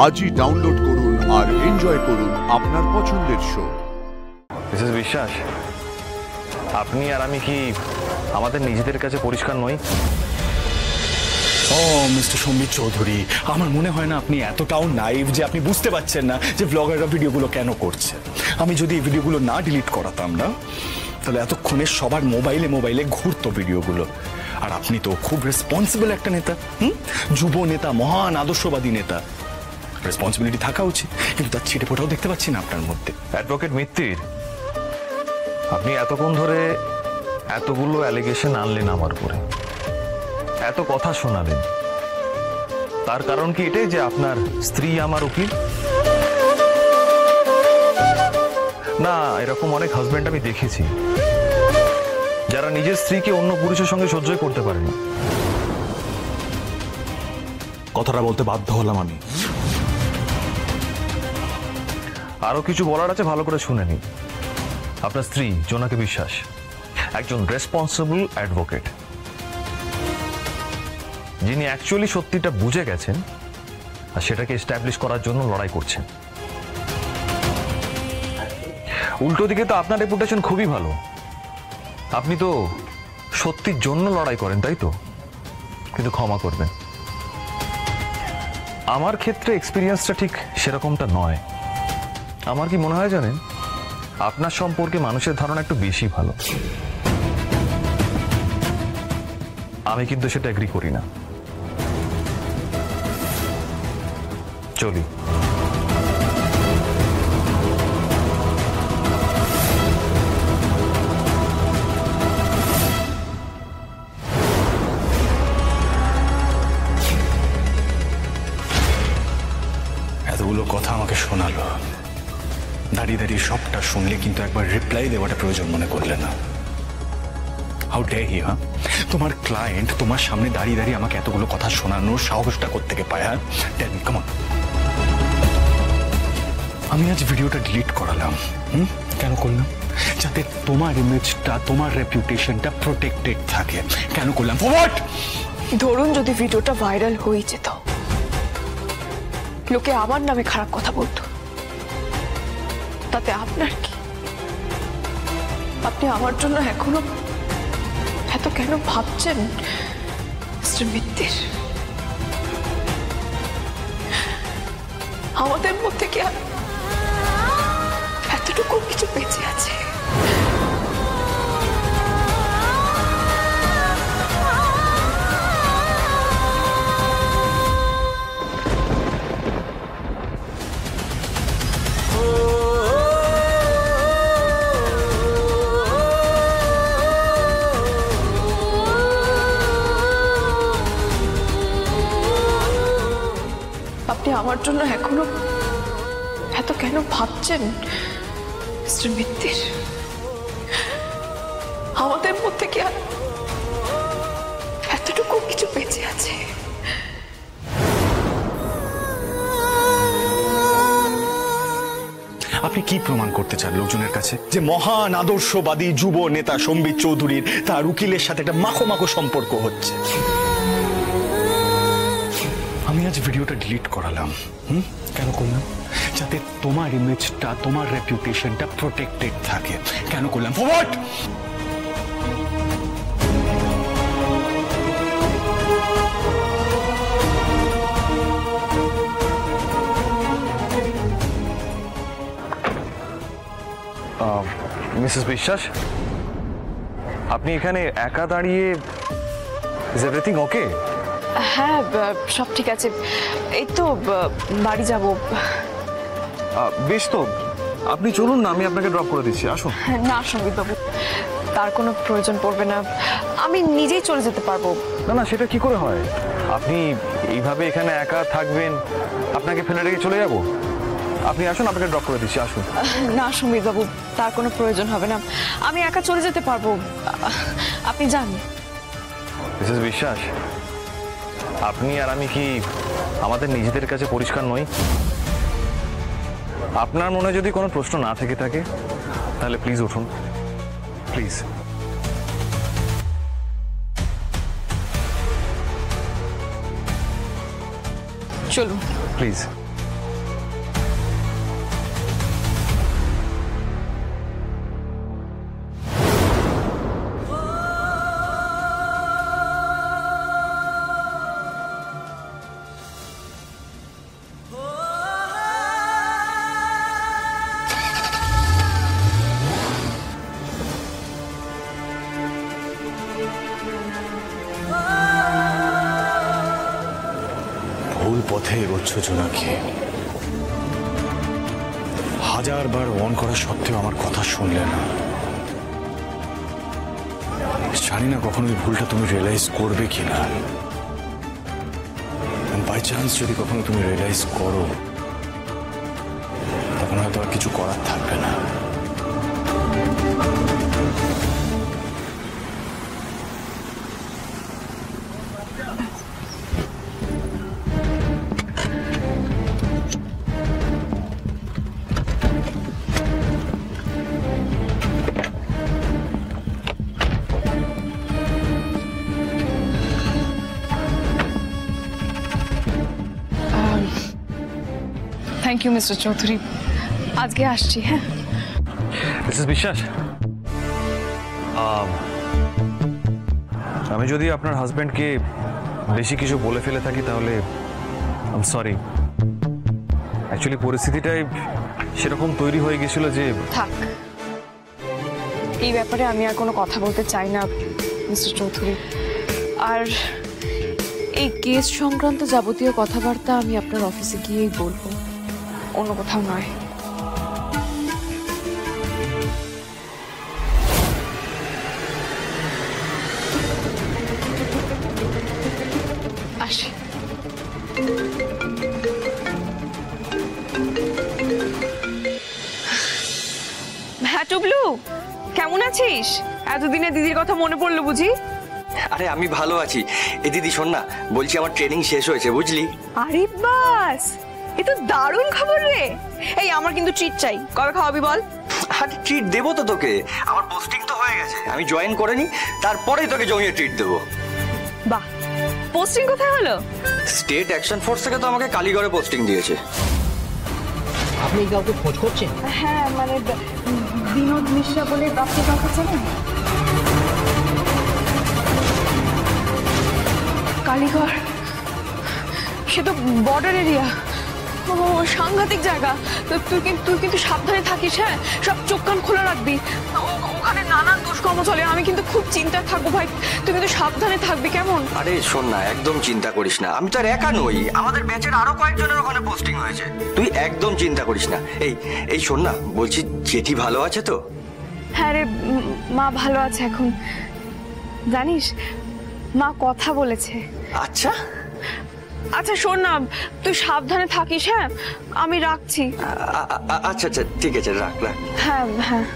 আজই ডাউনলোড করুন আর এনজয় করুন আপনার পছন্দের শো। মিসেস বিশ্বাস, আপনি আর আমি কি আমাদের নিজেদের কাছে পরিষ্কার নই? ও মিস্টার সম্বিত চৌধুরী, আমার মনে হয় না আপনি এতটাও নাইভ যে আপনি বুঝতে পারছেন না যে ব্লগাররা ভিডিওগুলো কেন করছে। আমি যদি এই ভিডিওগুলো না ডিলিট করাতাম না, তাহলে এতক্ষণে সবার মোবাইলে মোবাইলে ঘুরতো ভিডিওগুলো। আর আপনি তো খুব রেসপন্সিবল একটা নেতা, যুব নেতা, মহান আদর্শবাদী নেতা, রেসপন্সিবিলিটি থাকা উচিত, কিন্তু তার ছিটে ফোটাও দেখতে পাচ্ছি না আপনার মধ্যে। অ্যাডভোকেট মিত্তির, আপনি এতক্ষণ ধরে এতগুলো অ্যালিগেশন আনলেন আমার উপরে, এত কথা শোনালেন, তার কারণ কি এটাই যে আপনার স্ত্রী আমার উকিল? না, এরকম অনেক হাজবেন্ড আমি দেখেছি যারা নিজের স্ত্রীকে অন্য পুরুষের সঙ্গে সহ্যই করতে পারে না। কথাটা বলতে বাধ্য হলাম আমি। আরো কিছু বলার আছে, ভালো করে শুনে নিন। আপনার স্ত্রী জোনাকি বিশ্বাস একজন রেসপন্সিবল অ্যাডভোকেট, যিনি অ্যাকচুয়ালি সত্যিটা বুঝে গেছেন আর সেটাকে এস্টাবলিশ করার জন্য লড়াই করছেন। উল্টো দিকে তো আপনার রেপুটেশন খুবই ভালো, আপনি তো সত্যির জন্য লড়াই করেন, তাই তো? কিন্তু ক্ষমা করবেন, আমার ক্ষেত্রে এক্সপিরিয়েন্সটা ঠিক সেরকমটা নয়। আমার কি মনে হয় জানেন, আপনার সম্পর্কে মানুষের ধারণা একটু বেশি ভালো। আমি কিন্তু সেটা এগ্রি করি না। চলি। এতগুলো কথা আমাকে শোনালো, দাঁড়িয়ে দাঁড়িয়ে সবটা শুনলে কিন্তু একবার রিপ্লাই দেওয়াটা প্রয়োজন মনে করলে না? How dare he! তোমার ক্লায়েন্ট তোমার সামনে দাঁড়িয়ে দাঁড়িয়ে আমাকে এতগুলো কথা শোনানোর সাহসটা কোত্থেকে পায়? Tell me, come on. আমি আজ ভিডিওটা ডিলিট করালাম, কেন করলাম? যাতে তোমার ইমেজটা, তোমার রেপুটেশনটা প্রোটেক্টেড থাকে। কেন করলাম? For what? ধরুন যদি ভিডিওটা ভাইরাল হয়ে যেত, লোকে আমার নামে খারাপ কথা বলতো, তাতে আপনার কি? আপনি আমার জন্য এখনো এত কেন ভাবছেন মিস্টার মিত্তির? আমাদের মধ্যে কি আর এতটুকু কিছু বেঁচে আছে? আপনি আমার জন্য এখনো এত কেন ভাবছেন মিস্টার মিত্তির? আমাদের মধ্যে কি আর এতটুকু কিছু বেঁচে আছে? আপনি কি প্রমাণ করতে চান লোকজনের কাছে যে মহান আদর্শবাদী যুব নেতা সম্বিত চৌধুরীর তার উকিলের সাথে একটা মাখো মাখো সম্পর্ক হচ্ছে? আমি আজ ভিডিওটা ডিলিট করালাম, কেন করলাম? যাতে তোমার ইমেজটা, তোমার রেপুটেশনটা প্রোটেক্টেড থাকে। কেন করলাম? For what? মিসেস বিশ্বাস, আপনি এখানে একা দাঁড়িয়ে, ইজ এভরিথিং ওকে? হ্যাঁ, সব ঠিক আছে। এই তো বাড়ি যাব। বেশ, তো আপনি চলুন না, আমি আপনাকে ড্রপ করে দিচ্ছি, আসুন। না সম্বিত বাবু, তার কোনো প্রয়োজন পড়বে না, আমি নিজেই চলে যেতে পারবো। না না, সেটা কি করে হয়? আপনি এইভাবে এখানে একা থাকবেন, আপনাকে ফেলে রেখে চলে যাব? আপনি আসুন, আপনাকে ড্রপ করে দিচ্ছি, আসুন। না সম্বিত বাবু, তার কোনো প্রয়োজন হবে না, আমি একা চলে যেতে পারবো, আপনি যান। মিসেস বিশ্বাস, আপনি আর আমি কি আমাদের নিজেদের কাছে পরিষ্কার নই? আপনার মনে যদি কোনো প্রশ্ন না থেকে থাকে তাহলে প্লিজ উঠুন, প্লিজ। চলুন প্লিজ। করছো জোনাকি? হাজারবার অন করা সত্ত্বেও আমার কথা শুনলে না। জানি না কখনো এই ভুলটা তুমি রিয়েলাইজ করবে কিনা। বাই চান্স যদি কখনো তুমি রিয়েলাইজ করো, তখন হয়তো আর কিছু করার থাকবে না। থ্যাংক ইউ মিস্টার চৌধুরী, আজকে আসছি। হ্যাঁ, মিসেস বিশ্বাস, আমি যদি আপনার হাজব্যান্ডকে বেশি কিছু বলে ফেলে থাকি তাহলে আই এম সরি। অ্যাকচুয়ালি পরিস্থিতিটাই সেরকম তৈরি হয়ে গেছিল যে। থাক, এই ব্যাপারে আমি আর কোনো কথা বলতে চাই না মিস্টার চৌধুরী। আর এই কেস সংক্রান্ত যাবতীয় কথাবার্তা আমি আপনার অফিসে গিয়েই বলবো, অন্য কোথাও নয়। আসি। হ্যাঁ টুবলু, কেমন আছিস? এতদিনে দিদির কথা মনে পড়লো বুঝি? আরে আমি ভালো আছি। এই দিদি শোন না, বলছি আমার ট্রেনিং শেষ হয়েছে বুঝলি। আরে বাস, এ তো দারুণ খবর রে। এই আমার কিন্তু ট্রিট চাই, কবে খাওয়াবি বল? আরে ট্রিট দেবো তো তোকে, আমার পোস্টিং তো হয়ে গেছে, আমি জয়েন করে নি, তারপরেই তোকে জমিয়ে ট্রিট দেবো। বাহ, পোস্টিং কোথায় হলো? স্টেট অ্যাকশন ফোর্স থেকে তো আমাকে কালীগড়ে পোস্টিং দিয়েছে। আপনি কাউকে খোঁজ করছেন? হ্যাঁ, মানে বিনোদ মিশ্রা বলে ডক্টর কাউকে চেনেন? কালীগড়, সে তো বর্ডার এরিয়া, ও সাংঘাতিক জায়গা। তো তুই কিন্তু সাবধানে থাকিস। হ্যাঁ, সব চোখ কান খোলা রাখবি। ওখানে নানান দুষ্কর্ম চলে, আমি কিন্তু খুব চিন্তায় থাকবো ভাই। তুই কিন্তু সাবধানে থাকবি, কেমন? আরে শোন না, একদম চিন্তা করিস না, আমি তো আর একা নই, আমাদের ব্যাচের আরো কয়েকজনের ওখানে পোস্টিং হয়েছে, তুই একদম চিন্তা করিস না। এই শোন না, বলছি জেঠি ভালো আছে তো? হ্যাঁ রে, মা ভালো আছে এখন। জানিস, মা কথা বলেছে। আচ্ছা আচ্ছা শোন না, তুই সাবধানে থাকিস। হ্যাঁ, আমি রাখছি। আচ্ছা আচ্ছা, ঠিক আছে, রাখ রাখ। হ্যাঁ হ্যাঁ।